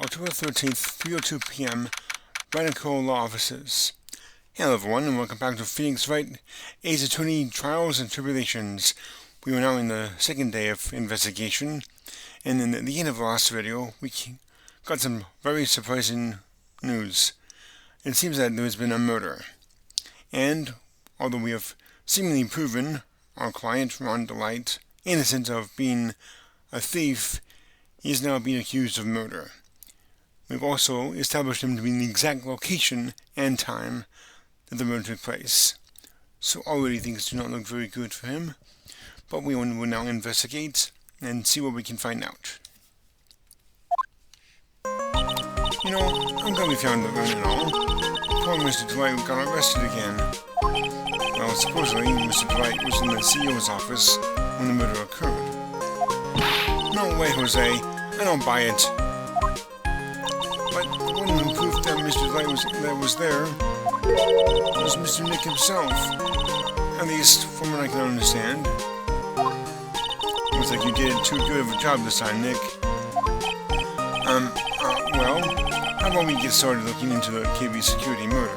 October 13th, 3:02 p.m., Radical Law Offices. Hello everyone, and welcome back to Phoenix Wright Ace Attorney Trials and Tribulations. We are now in the second day of investigation, and in the end of the last video, we got some very surprising news. It seems that there has been a murder, and although we have seemingly proven our client, Ron Delight, innocent of being a thief, he is now being accused of murder. We've also established him to be in the exact location and time that the murder took place. So already things do not look very good for him, but we will now investigate and see what we can find out. You know, I'm glad we found the urn and all. Poor Mr. Dwight got arrested again. Well, supposedly Mr. Dwight was in the CEO's office when the murder occurred. No way, Jose. I don't buy it. But the one who proved that Mr. Dwight was there was Mr. Nick himself. At least, from what I can understand. Looks like you did too good of a job this time, Nick. Well, how about we get started looking into the KB security murder?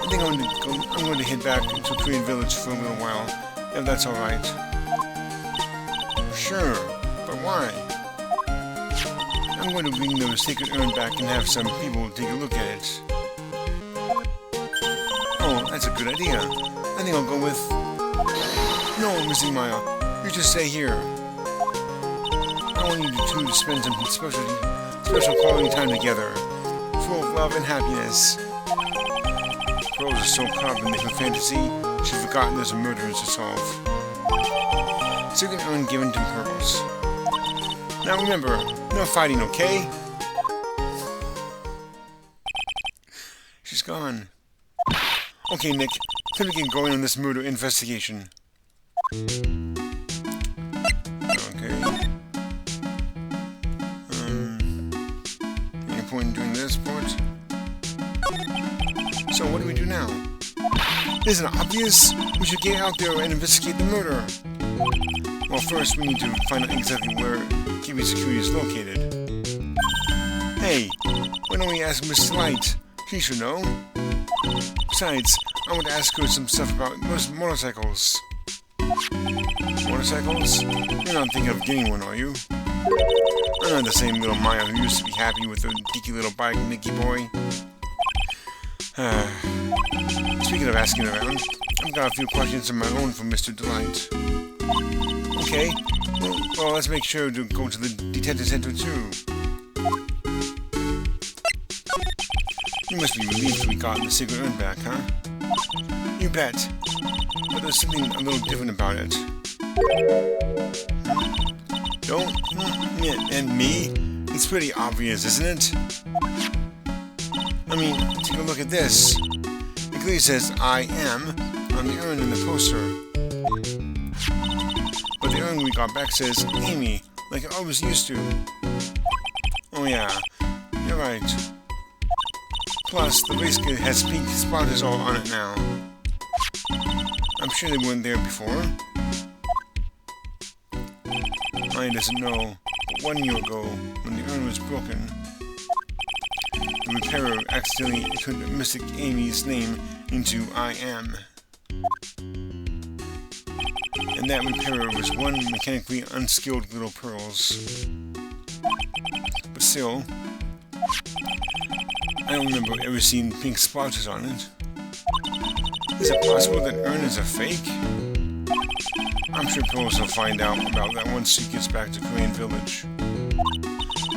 I think I'm going to head back to Korean Village for a little while, if that's alright. Sure, but why? I'm going to bring the sacred urn back and have some people take a look at it. Oh, that's a good idea. I think I'll go with... No, Missy Maya, you just stay here. I want you two to spend some special quality time together, full of love and happiness. Rose is so caught up in the fantasy, she's forgotten there's a murder to solve. Second urn given to pearls. Now remember, no fighting, okay? She's gone. Okay, Nick, time to get going on this murder investigation. Okay. Any point in doing this part? So what do we do now? Isn't it obvious? We should get out there and investigate the murder. Well, first we need to find out exactly where KB Security is located. Hey, why don't we ask Miss Light? She should know. Besides, I want to ask her some stuff about motorcycles. Motorcycles? You're not thinking of getting one, are you? I'm not the same little Maya who used to be happy with her geeky little bike, Nicky boy. Speaking of asking around, I've got a few questions of my own for Mr. Delight. Okay, well, let's make sure to go to the detention center too. You must be relieved we got the secret urn back, huh? You bet. But there's something a little different about it. Don't? And me? It's pretty obvious, isn't it? I mean, take a look at this. It clearly says I am on the urn in the poster. But the urn we got back says Amy, like it always used to. Oh yeah, you're right. Plus, the race kit has pink spotters all on it now. I'm sure they weren't there before. Ryan doesn't know, but 1 year ago, when the urn was broken, the repairer accidentally turned Mystic Amy's name into I am. And that repairer was one mechanically unskilled little pearls. But still, I don't remember ever seeing pink splotches on it. Is it possible that urn is a fake? I'm sure Pearls will find out about that once she gets back to Korean Village.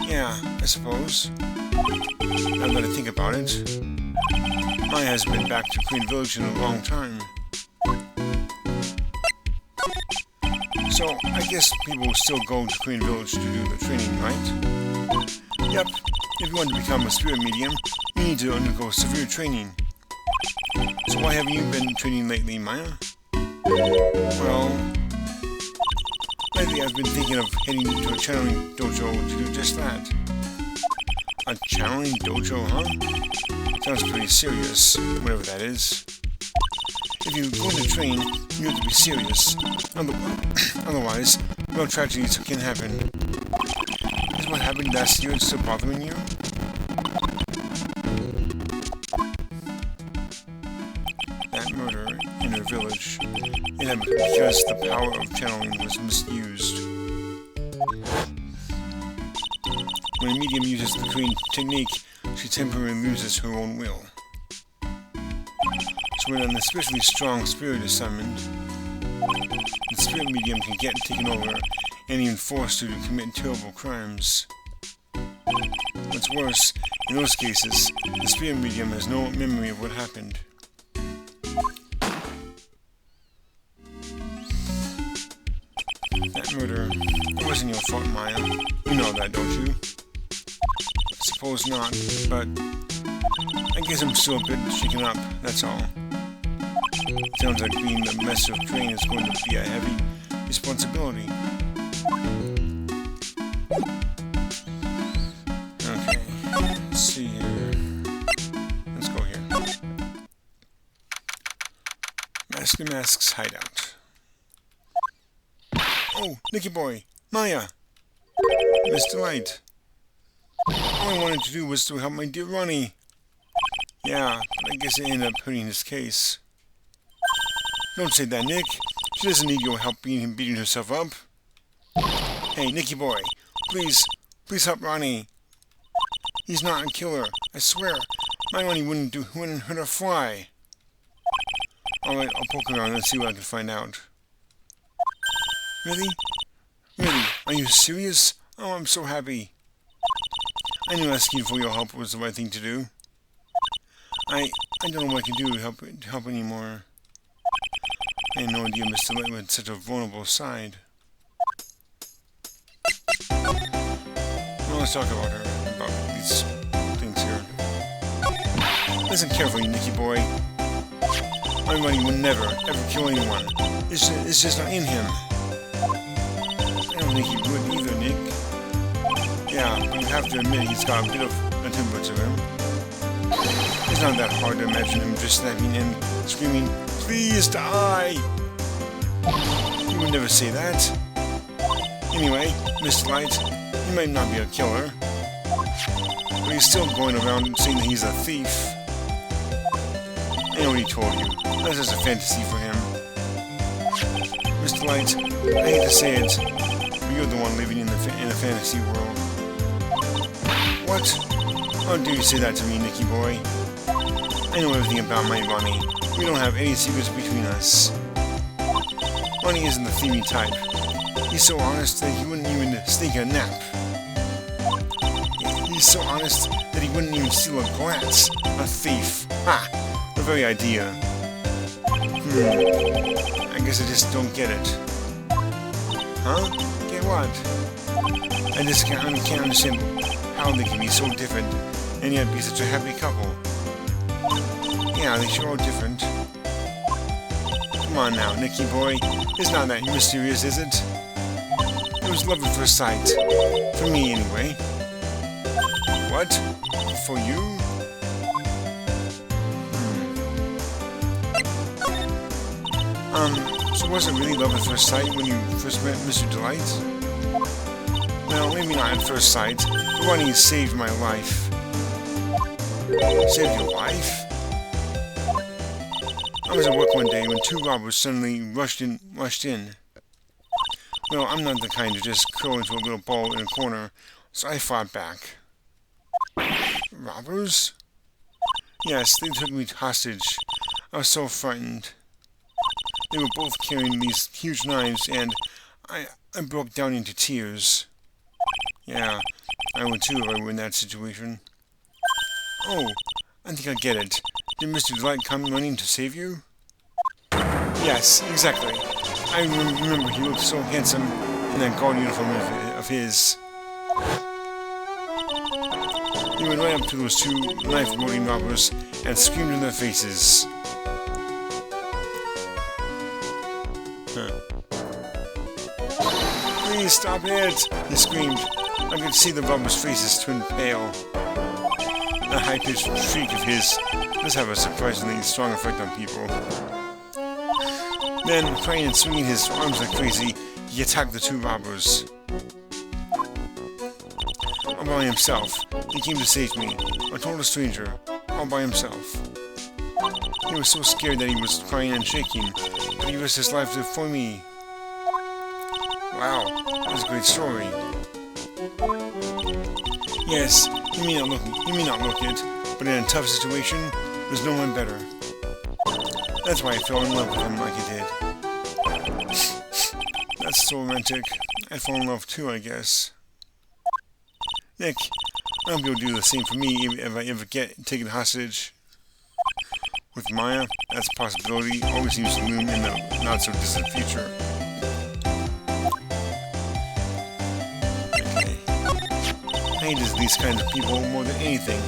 Yeah, I suppose. Now that I think about it, Maya hasn't been back to Korean Village in a long time. So, I guess people will still go to Korean Village to do the training, right? Yep, if you want to become a spirit medium, you need to undergo severe training. So why haven't you been training lately, Maya? Well, lately I've been thinking of heading to a channeling dojo to do just that. A channeling dojo, huh? Sounds pretty serious, whatever that is. If you're going to train, you have to be serious. Otherwise, real tragedies can happen. It's So what happened last year? It's still bothering you? That murder in her village, it happened because the power of channeling was misused. When a medium uses the Korean technique, she temporarily loses her own will. So when an especially strong spirit is summoned, the spirit medium can get taken over and even forced to commit terrible crimes. What's worse, in those cases, the spirit medium has no memory of what happened. That murder, it wasn't your fault, Maya. You know that, don't you? I suppose not, but I guess I'm still a bit shaken up, that's all. It sounds like being the master of train is going to be a heavy responsibility. Okay, let's see here. Let's go here. Master Mask's hideout. Oh, Nicky Boy! Maya! Mr. Light! All I wanted to do was to help my dear Ronnie. Yeah, but I guess it ended up hurting his case. Don't say that, Nick. She doesn't need your help beating herself up. Hey, Nicky Boy, please help Ronnie. He's not a killer, I swear. My Ronnie wouldn't hurt a fly. Alright, I'll poke around and see what I can find out. Really? Really? Are you serious? Oh, I'm so happy. I knew asking for your help was the right thing to do. I don't know what I can do to help anymore. I had no idea Mr. Light had such a vulnerable side. Well, let's talk about her, about these things here. Listen carefully, Nicky Boy. My Ronnie would never, ever kill anyone. It's just not in him. I don't think he would either, Nick. Yeah, but you have to admit he's got a bit of a temper to him. It's not that hard to imagine him just snapping and screaming, "Please die!" He would never say that. Anyway, Mr. Light, he might not be a killer, but he's still going around saying that he's a thief. I know what he told you. That's just a fantasy for him. Mr. Light, I hate to say it, but you're the one living in a fantasy world. What? How dare you say that to me, Nicky Boy? I know everything about my Ronnie. We don't have any secrets between us. Ronnie isn't the thieving type. He's so honest that he wouldn't even sneak a nap. He's so honest that he wouldn't even steal a glance. A thief. Ha! The very idea. I guess I just don't get it. Huh? Get what? I just can't understand how they can be so different and yet be such a happy couple. Yeah, they sure are different. Come on now, Nicky Boy. It's not that mysterious, is it? It was love at first sight. For me, anyway. What? For you? So was it really love at first sight when you first met Mr. Delight? Well, maybe not at first sight, but Ronnie saved my life. Saved your life? I was at work one day when two robbers suddenly rushed in. Well, I'm not the kind to just curl into a little ball in a corner, so I fought back. Robbers? Yes, they took me hostage. I was so frightened. They were both carrying these huge knives, and I broke down into tears. Yeah, I would too if I were in that situation. Oh, I think I get it. Did Mr. Delight come running to save you? Yes, exactly. I remember he looked so handsome in that guard uniform of his. He went right up to those two knife-wielding robbers and screamed in their faces. Please stop it! He screamed. I could see the robbers' faces turn pale. That high-pitched shriek of his does have a surprisingly strong effect on people. Then, crying and swinging his arms like crazy, he attacked the two robbers. by himself. He came to save me. A total stranger. All by himself. He was so scared that he was crying and shaking, but he risked his life for me. Wow, that's a great story. Yes, you may not look it, but in a tough situation, there's no one better. That's why I fell in love with him like I did. That's so romantic. I'd fall in love too, I guess. Nick, I hope you'll do the same for me if I ever get taken hostage. With Maya, that's a possibility. Always seems to loom in the not-so-distant future. Okay. I hate these kinds of people more than anything.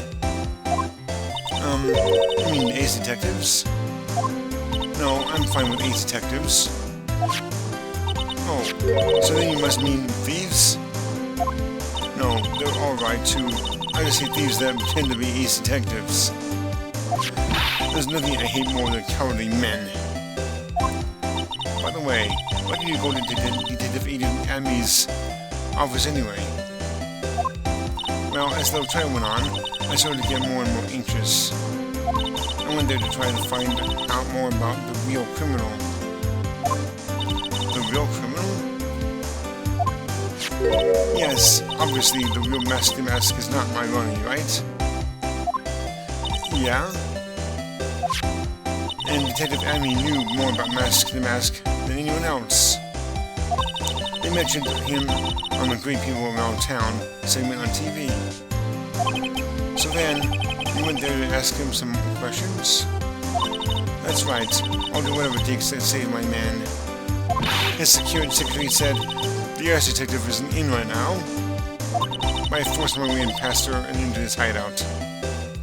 You mean ace detectives? No, I'm fine with ace detectives. Oh, so then you must mean thieves? No, they're alright too. I just hate thieves that pretend to be ace detectives. There's nothing I hate more than cowardly men. By the way, why did you go to Detective Agent Amy's office anyway? Well, as the trial went on, I started to get more and more anxious. I went there to try to find out more about the real criminal. The real criminal? Yes, obviously the real Mask the Mask is not my Ronnie, right? Yeah? And Detective Amy knew more about Mask the Mask than anyone else. They mentioned him on the Great People Around Town segment on TV. So then, we went there to ask him some questions. That's right, I'll do whatever it takes to save my man. His security secretary said, the arrest detective isn't in right now. But I forced my way in past her and into his hideout.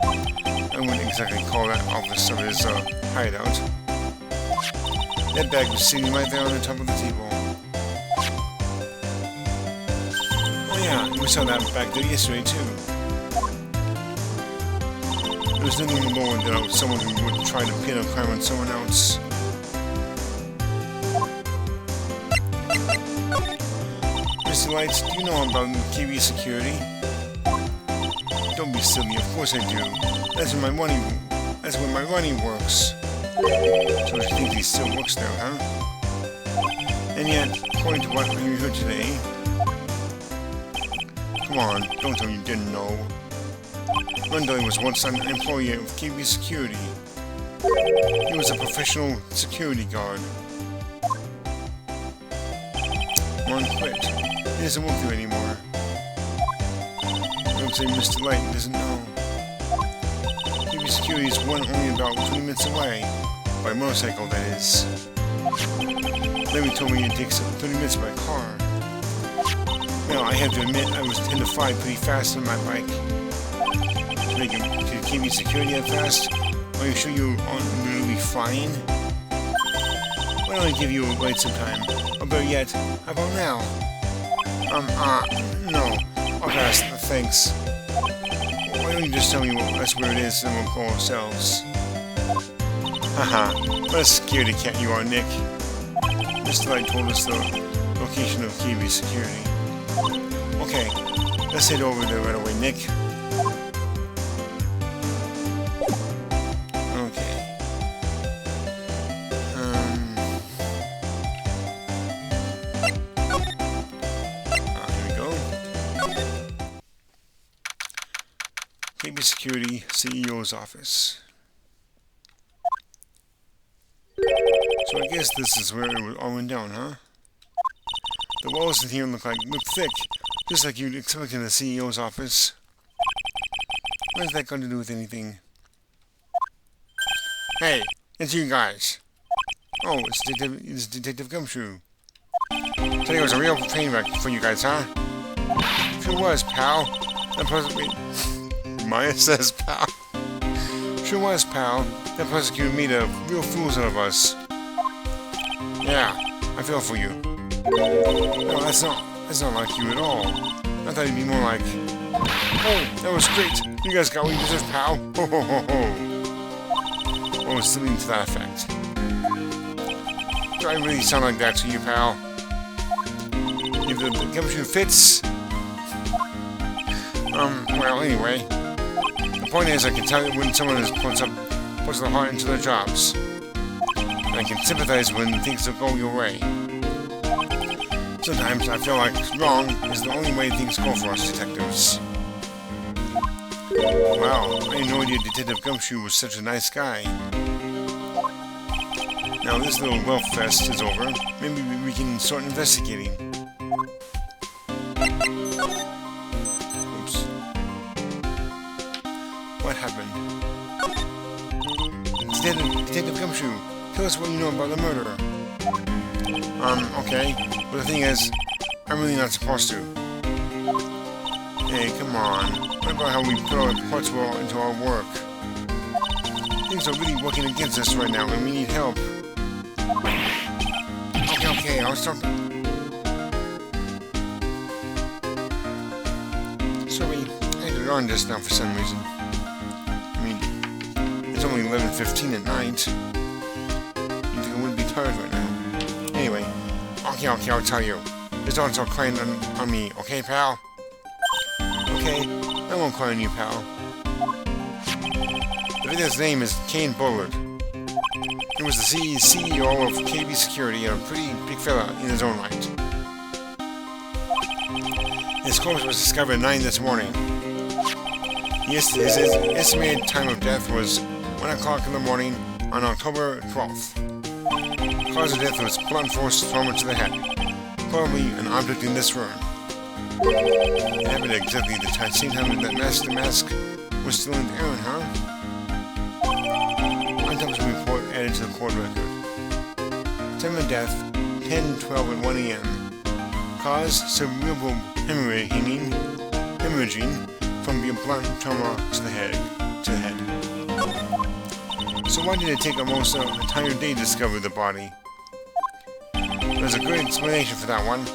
I wouldn't exactly call that office of his hideout. That bag was sitting right there on the top of the table. Oh yeah, we saw that back there yesterday too. There's nothing lower than someone who would try to pin a crime on someone else. Mr. Lights, do you know about KB security? Don't be silly, of course I do. That's where my money works. So you think he still works there, huh? And yet, according to what we heard today... Come on, don't tell me you didn't know. Rundle was once an employee of KB Security. He was a professional security guard. Ron quit. He doesn't work there anymore. I would say Mr. Light doesn't know. KB Security is one only about 20 minutes away. By motorcycle, that is. Larry told me it takes 30 minutes by car. Now, I have to admit, I was 10 to 5 pretty fast on my bike. To keep me security that fast? Are you sure you aren't literally flying? Why don't I give you a ride sometime? Or better yet, how about now? No. I'll pass, thanks. Why don't you just tell me that's where it is and we'll go ourselves? Haha, what a scaredy cat you are, Nick. Mr. Light told us the location of KB Security. Okay, let's head over there right away, Nick. Okay. Here we go. KB Security CEO's office. So I guess this is where it all went down, huh? The walls in here look thick, just like you'd expect in the CEO's office. What has that got to do with anything? Hey, it's you guys. Oh, it's Detective Gumshoe. Today was a real train wreck for you guys, huh? Sure was, pal. That prosecutor... Maya says, pal. Sure was, pal. That prosecutor made a real fools out of us. Yeah, I feel for you. No, that's not like you at all. I thought you'd be more like, oh, that was great. You guys got what you deserve, pal. Ho ho ho ho. Or something to that effect. Do I really sound like that to you, pal? If the gumshoe fits, Well, anyway. The point is, I can tell you when someone puts their heart into their jobs. And I can sympathize when things don't go your way. Sometimes I feel like wrong is the only way things go for us detectives. Wow, I had no idea Detective Gumshoe was such a nice guy. Now this little wealth fest is over, maybe we can start investigating. Oops. What happened? Detective Gumshoe, tell us what you know about the murder. Okay, but the thing is, I'm really not supposed to. Hey, come on. What about how we put our hearts well into our work? Things are really working against us right now, and we need help. Okay, I'll start. Sorry, I had to learn this now for some reason. I mean, it's only 11:15 at night. You'd think I wouldn't be tired right now. Anyway, okay, I'll tell you. Just don't start crying on me, okay, pal? Okay, I won't cry on you, pal. The video's name is Kane Bullard. He was the CEO of KB Security and a pretty big fella in his own right. His corpse was discovered at 9 this morning. His estimated time of death was 1 o'clock in the morning on October 12th. The cause of death was blunt force trauma to the head, probably an object in this room. It happened at exactly the same time that the mask was still in the air, huh? Autopsy report added to the court record. Time of death, 10:12 at 1 a.m. Cause, cerebral hemorrhaging from the blunt trauma to the head. So why did it take almost an entire day to discover the body? There's a good explanation for that one.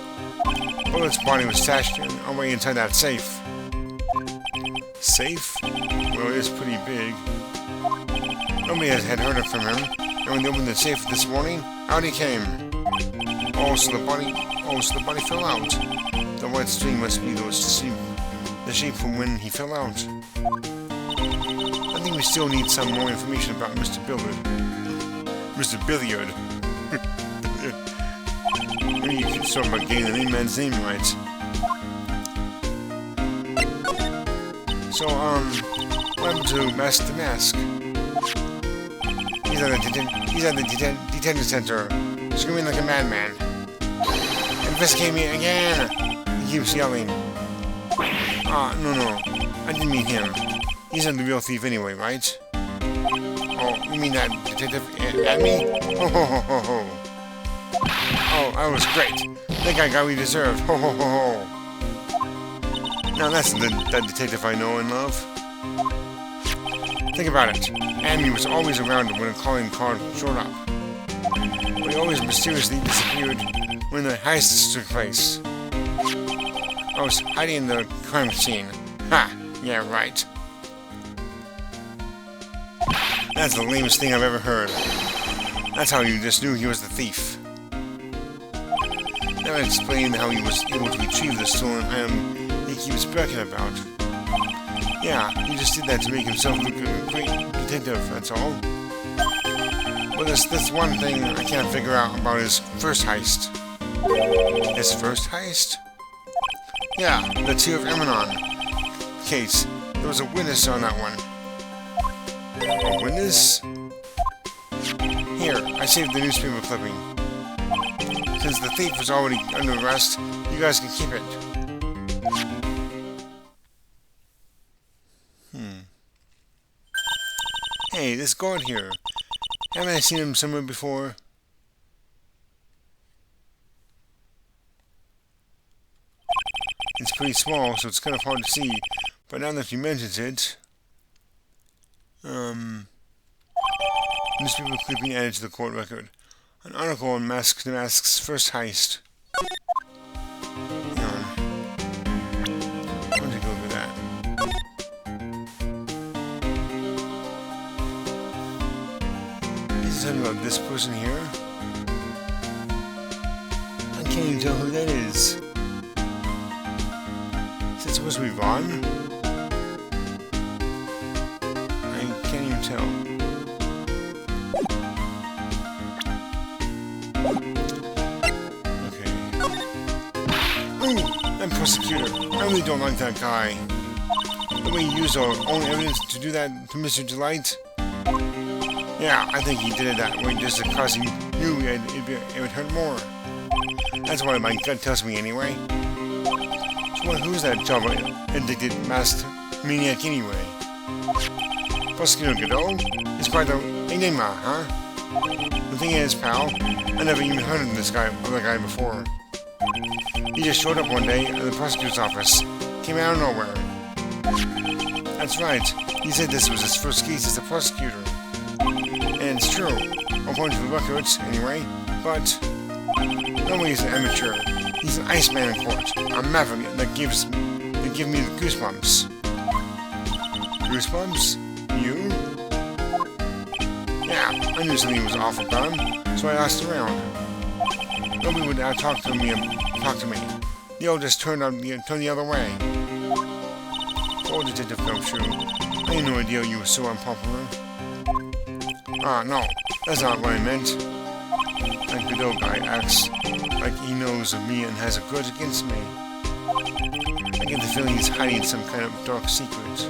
Bullet's body was stashed away inside that safe. Safe? Well, it is pretty big. Nobody had heard it from him, and when they opened the safe this morning, out he came. Oh, so the body fell out. The white string must be the shape from when he fell out. I think we still need some more information about Mr. Billiard. Mr. Billiard. Maybe you could start by getting the main man's name right. So, what happened to Mask the Mask? He's at the detention center, screaming like a madman. Investigate me again! He keeps yelling. No, I didn't mean him. He's not the real thief anyway, right? Oh, you mean that detective at me? Ho ho ho ho ho. Oh, that was great. That guy got what he deserved. Ho ho ho ho. Now that's that detective I know and love. Think about it. Amy was always around when a calling card showed up. But he always mysteriously disappeared when the heist took place. I was hiding in the crime scene. Ha! Yeah, right. That's the lamest thing I've ever heard. That's how you just knew he was the thief. That would explain how he was able to retrieve the stolen item he keeps bragging about. Yeah, he just did that to make himself look a great detective, that's all. But there's one thing I can't figure out about his first heist. His first heist? Yeah, the Tear of Emanon case. There was a witness on that one. A witness? Here, I saved the newspaper clipping. Since the thief was already under arrest, you guys can keep it. Hey, this guard here. Haven't I seen him somewhere before? It's pretty small, so it's kind of hard to see. But now that you mentions it... Newspaper clipping added to the court record. An article on Mask the Mask's first heist. Hang on. I'm going to go over that. Is it talking about this person here? I can't even tell who that is. Is it supposed to be Vaughn? I'm prosecutor. I really don't like that guy. The way he used our own evidence to do that to Mr. Delight. Yeah, I think he did it that way just because he knew it would hurt more. That's what my gut tells me anyway. So who's that job-addicted masked maniac anyway? Prosecutor Godot? He's quite the enigma, huh? The thing is, pal, I never even heard of this guy before. He just showed up one day at the prosecutor's office. Came out of nowhere. That's right. He said this was his first case as a prosecutor. And it's true, according to the records, anyway. But nobody's an amateur. He's an Iceman in court. A maverick that give me the goosebumps. Goosebumps? You? Yeah, I knew something was off about him, so I asked around. Nobody would talk to me. They all just turned the other way. Oh, Detective Gumshoe, I had no idea you were so unpopular. No, that's not what I meant. That Godot guy acts like he knows of me and has a grudge against me. I get the feeling he's hiding some kind of dark secret.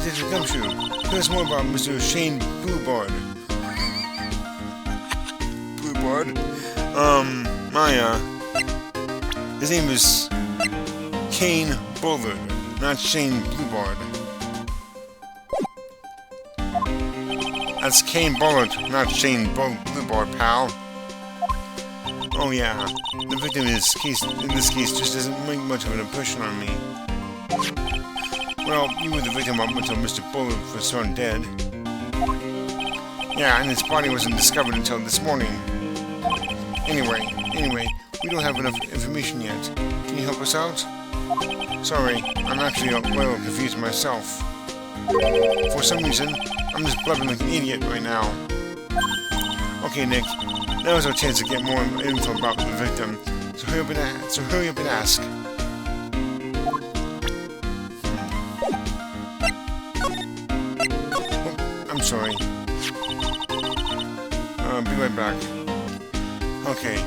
Detective Gumshoe, tell us more about Mr. Shane Bluebard. Bluebard? His name is Kane Bullard, not Shane Bluebard. That's Kane Bullard, not Shane Bluebard, pal. Oh yeah, the victim in this case just doesn't make much of an impression on me. Well, you were the victim up until Mr. Bullard was found dead. Yeah, and his body wasn't discovered until this morning. Anyway, we don't have enough information yet. Can you help us out? Sorry, I'm actually a little confused myself. For some reason, I'm just blubbering like an idiot right now. Okay, Nick, now is our chance to get more info about the victim, so hurry up and ask. I'm sorry. Be right back. Okay.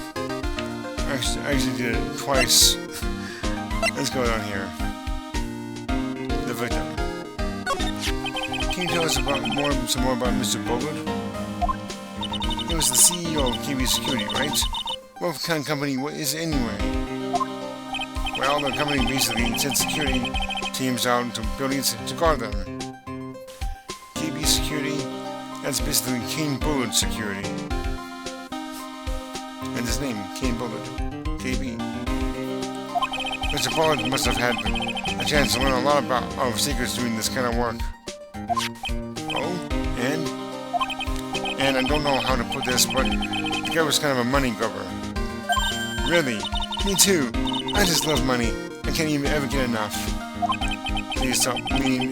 I actually did it twice. Let's go down here. The victim. Can you tell us some more about Mr. Bullard? He was the CEO of KB Security, right? What kind of company is it anyway? Well, the company basically sent security teams out to buildings to guard them. KB Security, that's basically Kane Bullard Security. And his name, Kane Bullard. KB. Mr. Bullard must have had a chance to learn a lot of secrets doing this kind of work. Oh, and I don't know how to put this, but the guy was kind of a money grubber. Really? Me too. I just love money. I can't even ever get enough. Please stop leaning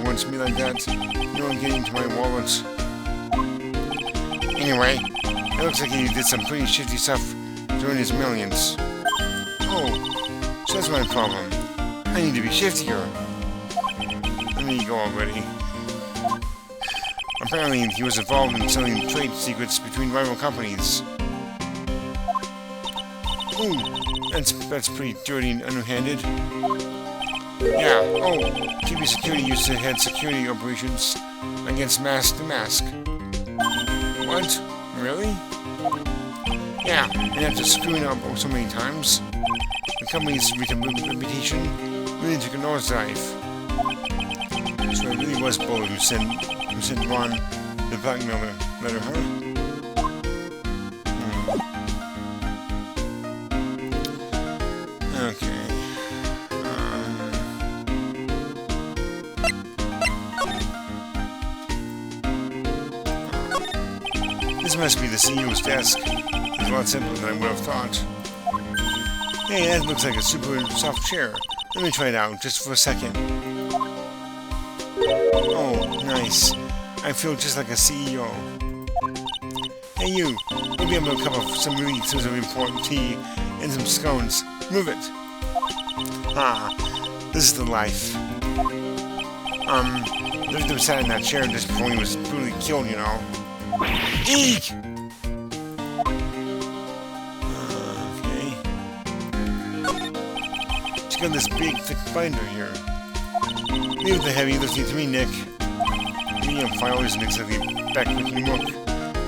towards me like that. You don't get into my wallet. Anyway, it looks like he did some pretty shifty stuff to earn his millions. Oh, so that's my problem. I need to be shiftier. Let me go already. Apparently, he was involved in selling trade secrets between rival companies. Ooh, that's pretty dirty and underhanded. Yeah, KB Security used to head security operations against Mask to Mask. What? Really? Yeah, and after screwing up so many times, the company's reputation really took a nosedive. So it really was Bullard who sent Ron the blackmail letter, huh? Okay. This must be the CEO's desk. It's a lot simpler than I would have thought. Hey, that looks like a super soft chair. Let me try it out, just for a second. Oh, nice. I feel just like a CEO. Hey you, we'll be able to cup of some really exclusive important tea and some scones. Move it. Ah, this is the life. The victim sat in that chair just before he was brutally killed, you know. Eek! Okay. Check out this big, thick binder here. Leave the heavy lifting to me, Nick. Medium file isn't exactly back-looking look.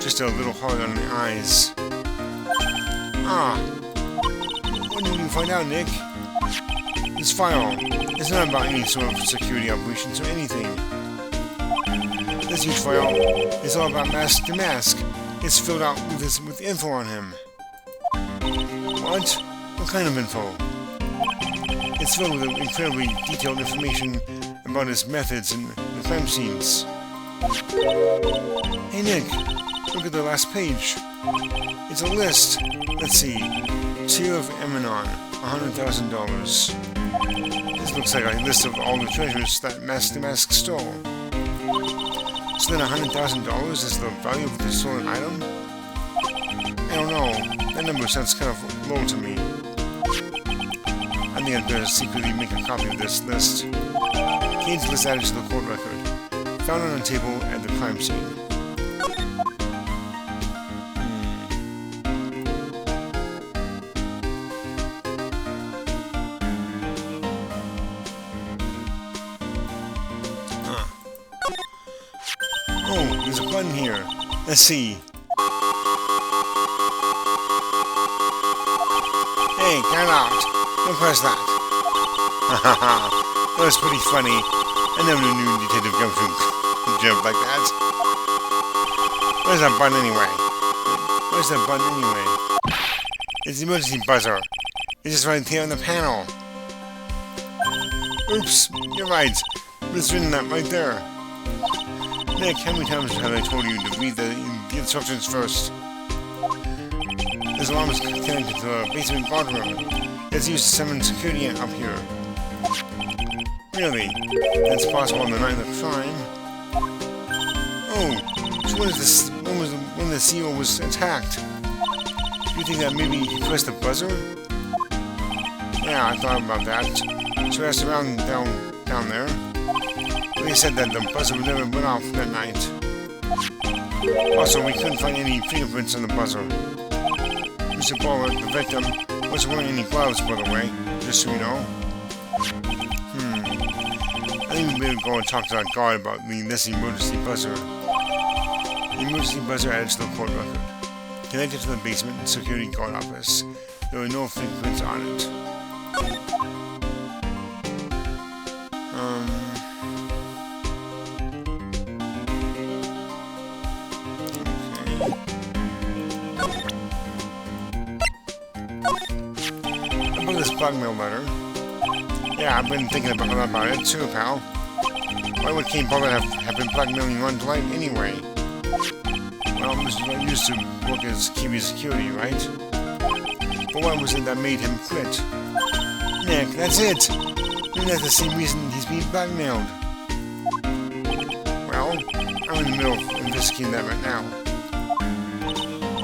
Just a little hard on the eyes. Ah! What did you find out, Nick? This file is not about any sort of security operations or anything. This huge file is all about Mask to Mask. It's filled out with info on him. What? What kind of info? It's filled with incredibly detailed information about his methods and the crime scenes. Hey Nick, look at the last page. It's a list. Let's see. Tear of Emanon, $100,000. This looks like a list of all the treasures that Mask to Mask stole. So then $100,000 is the value of the stolen item? I don't know. That number sounds kind of low to me. I think I'd better secretly make a copy of this list. Kane's list added to the court record. Found on a table at the crime scene. Oh, there's a button here. Let's see. Hey, get out! Don't press that. Hahaha, that was pretty funny. I never knew Detective Gumshoe could jump like that. Where's that button anyway? Where's that button anyway? It's the emergency buzzer. It's just right here on the panel. Oops, you're right. It's written that right there. Nick, how many times have I told you to read the instructions first? This alarm is connected to a basement guardroom. It's used to summon security up here. Really? That's possible on the night of the crime? Oh, so when the CEO was attacked? Do you think that maybe he pressed the buzzer? Yeah, I thought about that. So I asked around down there. They said that the buzzer never went off that night. Also, we couldn't find any fingerprints on the buzzer. Mr. Ballard, the victim, wasn't wearing any gloves, by the way, just so you know. I think we better go and talk to that guard about this emergency buzzer. The emergency buzzer added to the court record. Connected to the basement security guard office. There were no fingerprints on it. About this blackmail letter. Yeah, I've been thinking about it too, pal. Why would Kane Ballard have been blackmailing Ron Delight anyway? Well, Mr. Delight used to work as Kiwi security, right? But what was it that made him quit? Nick, that's it! Maybe that's the same reason he's being blackmailed. Well, I'm in the middle of investigating that right now.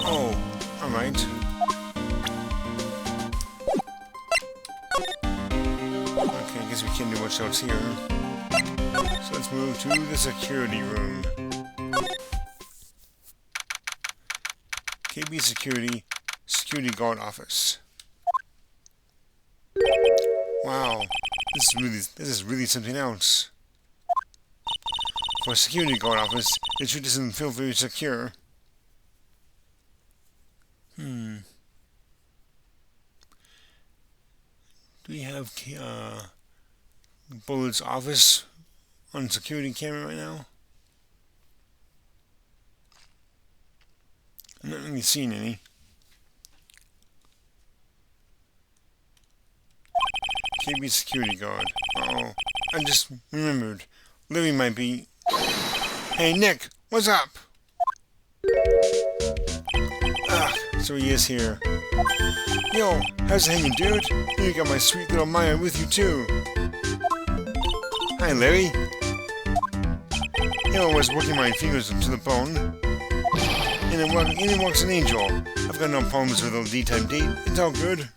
Oh, alright. Okay, I guess we can't do much else here. So let's move to the security room. KB Security Guard Office. Wow, this is really something else. For a security guard office, it sure doesn't feel very secure. Do we have Bullet's office on security camera right now? I'm not really seeing any. KB security guard. Uh-oh. I just remembered. Libby might be... Hey, Nick! What's up? Ah, so he is here. Yo, how's it hanging, dude? You got my sweet little Maya with you, too. Hi, Larry. I was working my fingers to the bone. And it works an angel. I've got no problems with a daytime date. It's all good.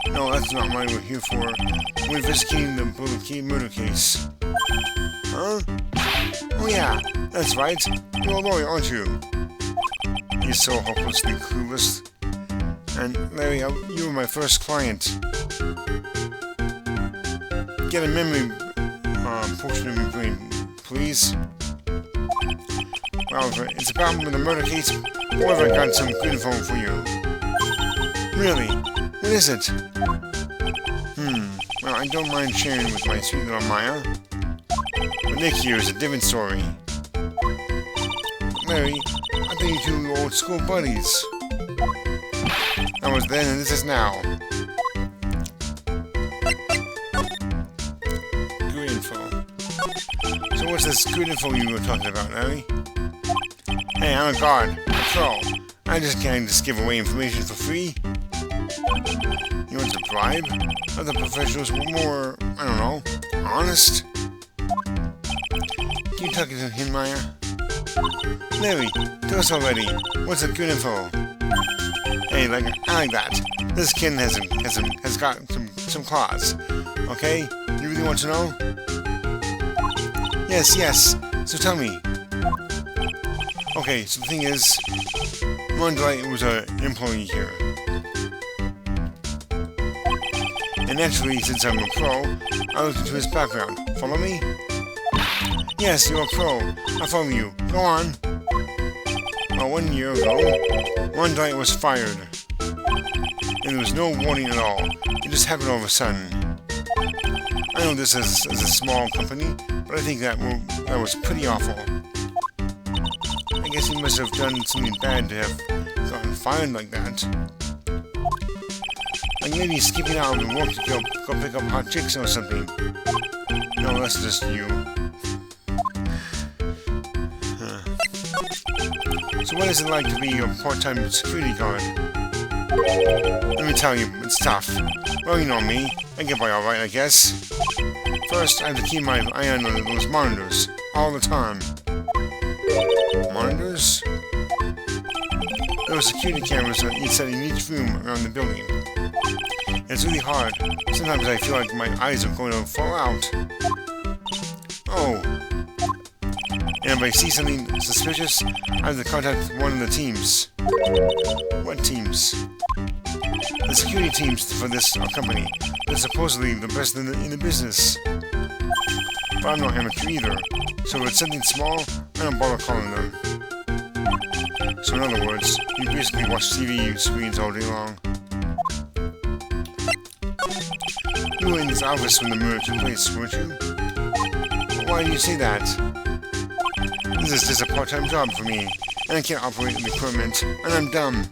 No, that's not what we're here for. We're investigating the murder case. Huh? Oh yeah, that's right. You're a lawyer, aren't you? He's so hopelessly clueless. And Larry, you were my first client. Get a memory portion of your brain, please. Well, if it's a problem with the murder case, however, I got some good info for you. Really? What is it? Well, I don't mind sharing with my sweet little Maya. But Nick here is a different story. Larry, I thought you two were old school buddies. That was then and this is now. Good info. So what's this good info you were talking about, Larry? Hey, I'm a guard. So, I just can't give away information for free. You want to bribe? Other professionals were more, I don't know, honest? Can you talk to him, Maya? Larry, tell us already. What's the good info? Hey, I like that. This kid has got some claws. Okay? You really want to know? Yes. So tell me. Okay, so the thing is, Mondright was an employee here. And naturally, since I'm a pro, I looked into his background. Follow me? Yes, you're a pro. I follow you. Go on. Well, 1 year ago, Mondright was fired. And there was no warning at all. It just happened all of a sudden. I know this is a small company, but I think that was pretty awful. I guess he must have done something bad to have gotten fired like that. Like maybe skipping out of work to go pick up hot chicks or something. No, that's just you. So what is it like to be a part-time security guard? Let me tell you, it's tough. Well, you know me. I get by alright, I guess. First, I have to keep my eye on those monitors. All the time. Monitors? There are security cameras inside in each room around the building. It's really hard. Sometimes I feel like my eyes are going to fall out. Oh. And if I see something suspicious, I have to contact one of the teams. What teams? The security teams for this company. They're supposedly the best in the business. But I'm not amateur either. So if it's something small, I don't bother calling them. So in other words, you basically watch TV screens all day long. You were in this office when the murder took place, weren't you? Why do you say that? This is just a part-time job for me, and I can't operate the equipment, and I'm dumb.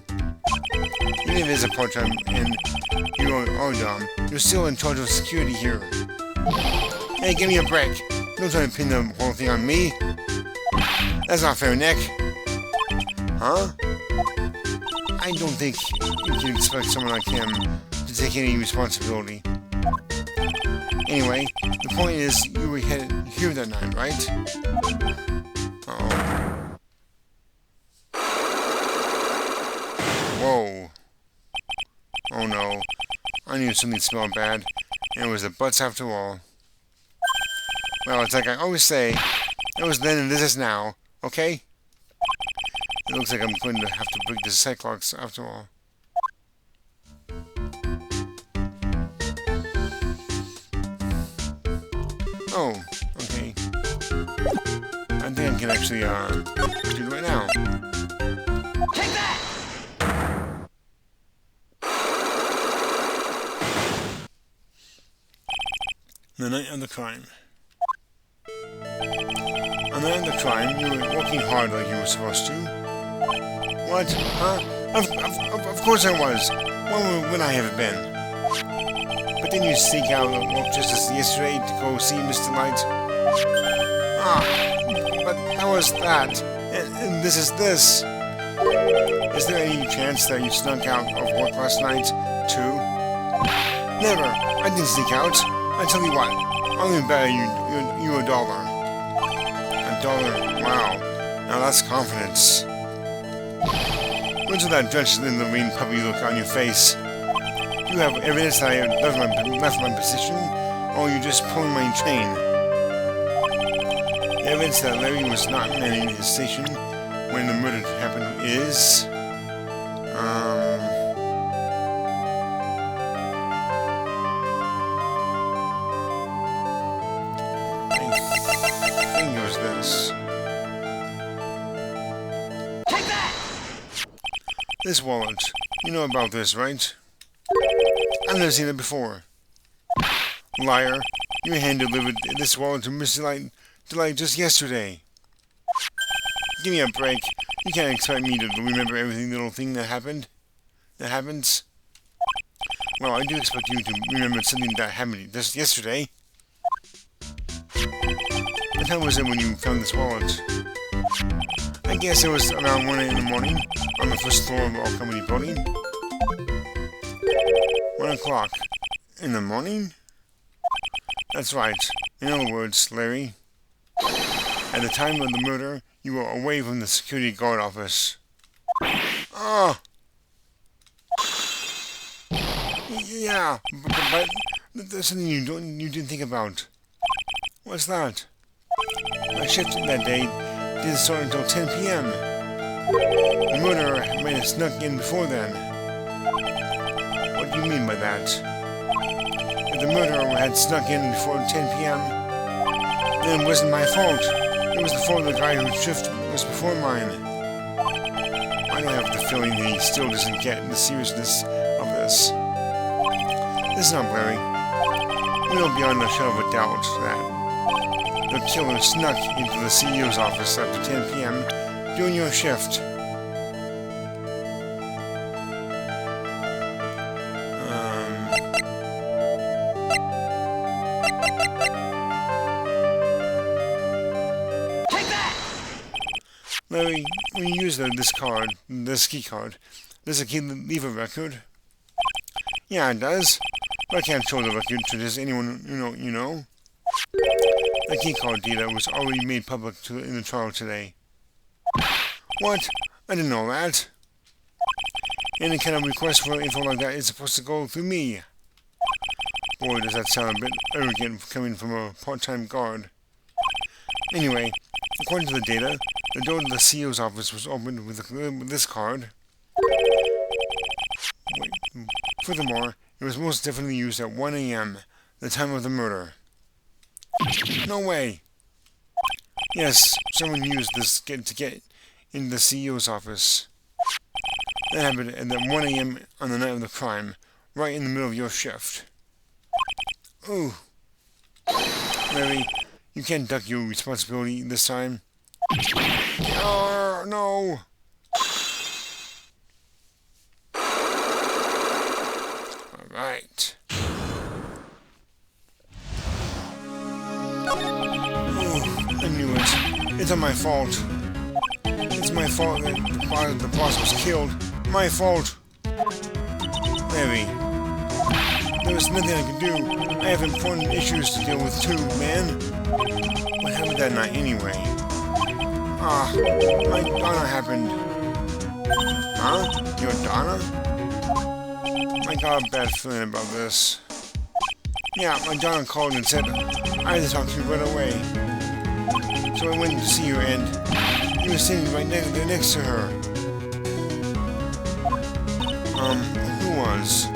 Even if it is a part-time and you are dumb, you're still in charge of security here. Hey, give me a break. Don't try to pin the whole thing on me. That's not fair, Nick. Huh? I don't think you can expect someone like him to take any responsibility. Anyway, the point is, you were headed here that night, right? Uh-oh. Whoa. Oh no. I knew something smelled bad, and it was the butts after all. Well, it's like I always say, it was then and this is now, okay? It looks like I'm going to have to break the cyclops after all. Oh, okay. I think I can actually, do it right now. Take that! The night of the crime. On the night of the crime, you were working hard like you were supposed to. What? Huh? Of course I was. When would I have been? But then you sneak out of work just as yesterday to go see Mr. Light. Ah, but that was that. And this is this. Is there any chance that you snuck out of work last night, too? Never. I didn't sneak out. I tell you what. I'll even bet you $1. $1? Wow. Now that's confidence. What's with that drenched in the rain puppy look on your face? Do you have evidence that I left my position, or are you just pulling my chain? The evidence that Larry was not manning his station when the murder happened is... I think it was this. Take that! This wallet. You know about this, right? I've never seen it before. Liar. You hand-delivered this wallet to Miss Delight just yesterday. Give me a break. You can't expect me to remember every little thing that happens. Well, I do expect you to remember something that happened just yesterday. What time was it when you found this wallet? I guess it was around 1 in the morning on the first floor of our company building. 1 o'clock in the morning? That's right. In other words, Larry, at the time of the murder, you were away from the security guard office. Ah! Yeah, but there's something you didn't think about. What's that? My shift that day didn't start until 10 p.m. The murderer may have snuck in before then. What do you mean by that? If the murderer had snuck in before 10 p.m., then it wasn't my fault. It was the fault of the guy whose shift was before mine. I don't have the feeling that he still doesn't get the seriousness of this. Listen up, Larry. We know beyond a shadow of a doubt that the killer snuck into the CEO's office after 10 p.m. during your shift. Take that! Larry, when you use this key card, does the key leave a record? Yeah, it does. But I can't show the record to just anyone you know. The key card data was already made public in the trial today. What? I didn't know that. Any kind of request for info like that is supposed to go through me. Boy, does that sound a bit arrogant coming from a part-time guard. Anyway, according to the data, the door to the CEO's office was opened with this card. Wait. Furthermore, it was most definitely used at 1 a.m., the time of the murder. No way! Yes, someone used this to get into the CEO's office. That happened at 1 a.m. on the night of the crime, right in the middle of your shift. Ooh. Larry, you can't duck your responsibility this time. No! Alright. I knew it. It's not my fault. It's my fault that the boss was killed. My fault. Larry, there was nothing I could do. I have important issues to deal with too, man. What happened that night anyway? My Donna happened. Huh? Your Donna? I got a bad feeling about this. Yeah, my Donna called and said I had to talk to you right away. So I went to see her and you were sitting right there next to her. Who was?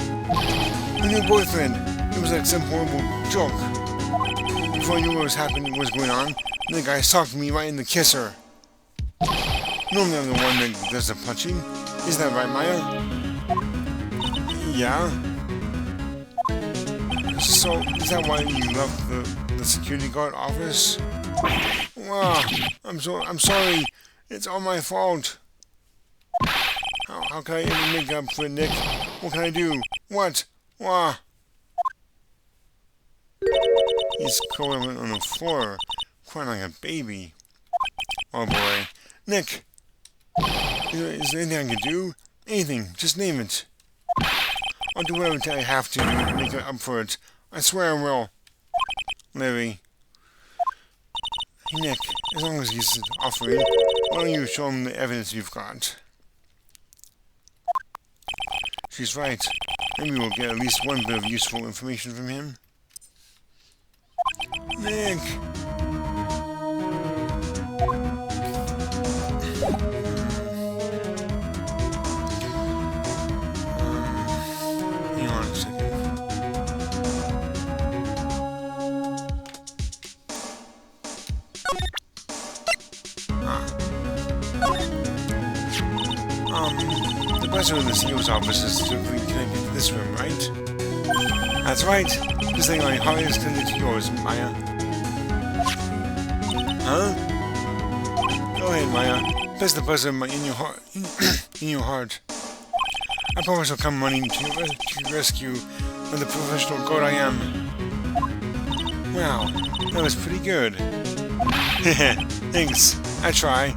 Her new boyfriend. It was like some horrible joke. Before I knew what was going on, the guy socked me right in the kisser. Normally I'm the one that does the punching. Is that right, Maya? Yeah? So, is that why you left the security guard office? Wow, I'm sorry. It's all my fault. How can I ever make up for it, Nick? What can I do? What? Wow. He's crawling on the floor, crying like a baby. Oh boy. Nick! Is there anything I can do? Anything. Just name it. I'll do whatever I have to make up for it. I swear I will. Larry. Hey, Nick, as long as he's offering, why don't you show him the evidence you've got? she's right. Maybe we'll get at least one bit of useful information from him. Nick! Hang on a second. The buzzer in the CEO's office is typically connected to this room, right? That's right. This thing on your heart is connected to yours, Maya. Huh? Go ahead, Maya. Press the buzzer in your heart. In your heart. I promise I'll come running to your rescue with the professional guard I am. Wow, that was pretty good. Thanks. I try.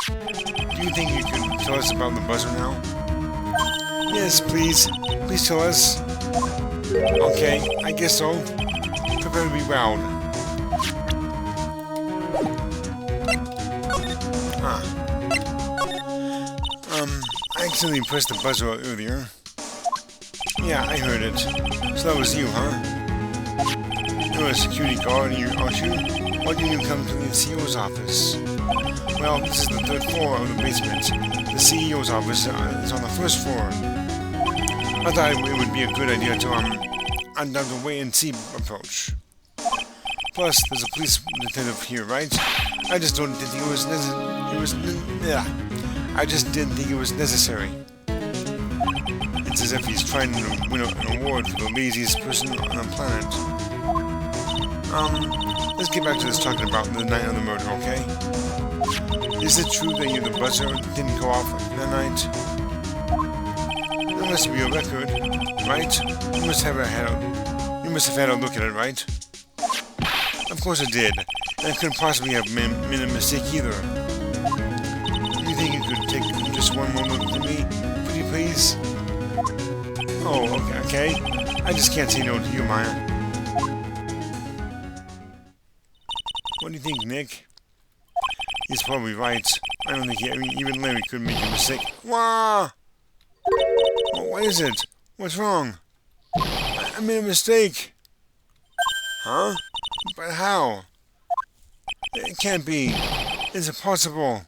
Do you think you can tell us about the buzzer now? Yes, please. Please tell us. Okay, I guess so. Prepare to be wowed. I accidentally pressed the buzzer earlier. Yeah, I heard it. So that was you, huh? You're a security guard, aren't you? Why didn't you come to the CEO's office? Well, this is the third floor of the basement. The CEO's office is on the first floor. I thought it would be a good idea to under the wait-and-see approach. Plus, there's a police detective here, right? I just didn't think it was necessary. It's as if he's trying to win an award for the laziest person on the planet. Let's get back to this talking about the night of the murder, okay? Is it true that the buzzer didn't go off that night? There must be a record, right? You must have had a look at it, right? Of course I did. And I couldn't possibly have made a mistake either. Do you think you could take just one more look for me? Pretty please? Oh, okay. I just can't say no to you, Maya. What do you think, Nick? He's probably right. I don't think even Larry could make a mistake. Wah! What is it? What's wrong? I made a mistake. Huh? But how? It can't be. It's impossible.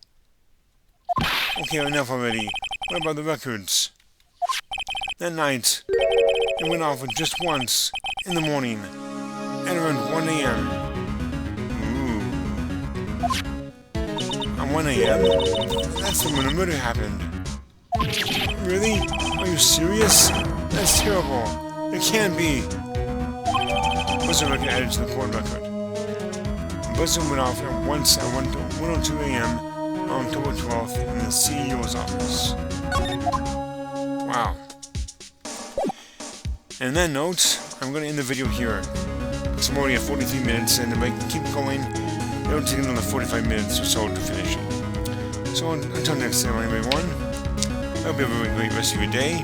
Okay, enough already. What about the records? That night, it went off just once, in the morning, at around 1 a.m. Ooh. At 1 a.m.? That's when the murder happened. Really? Are you serious? That's terrible. It can't be. Buzzer record added to the court record. The buzzer went off at once at 1:02 a.m. on October 12th in the CEO's office. Wow. And on that note, I'm going to end the video here. Because I'm already at 43 minutes, and if I keep going, it'll take another 45 minutes or so to finish it. So until next time, everyone, I hope you have a really great rest of your day.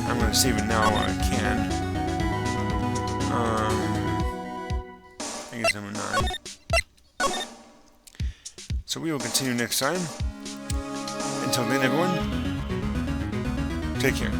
I'm going to save it now while I can. I guess number 9. So we will continue next time. Until then, everyone, take care.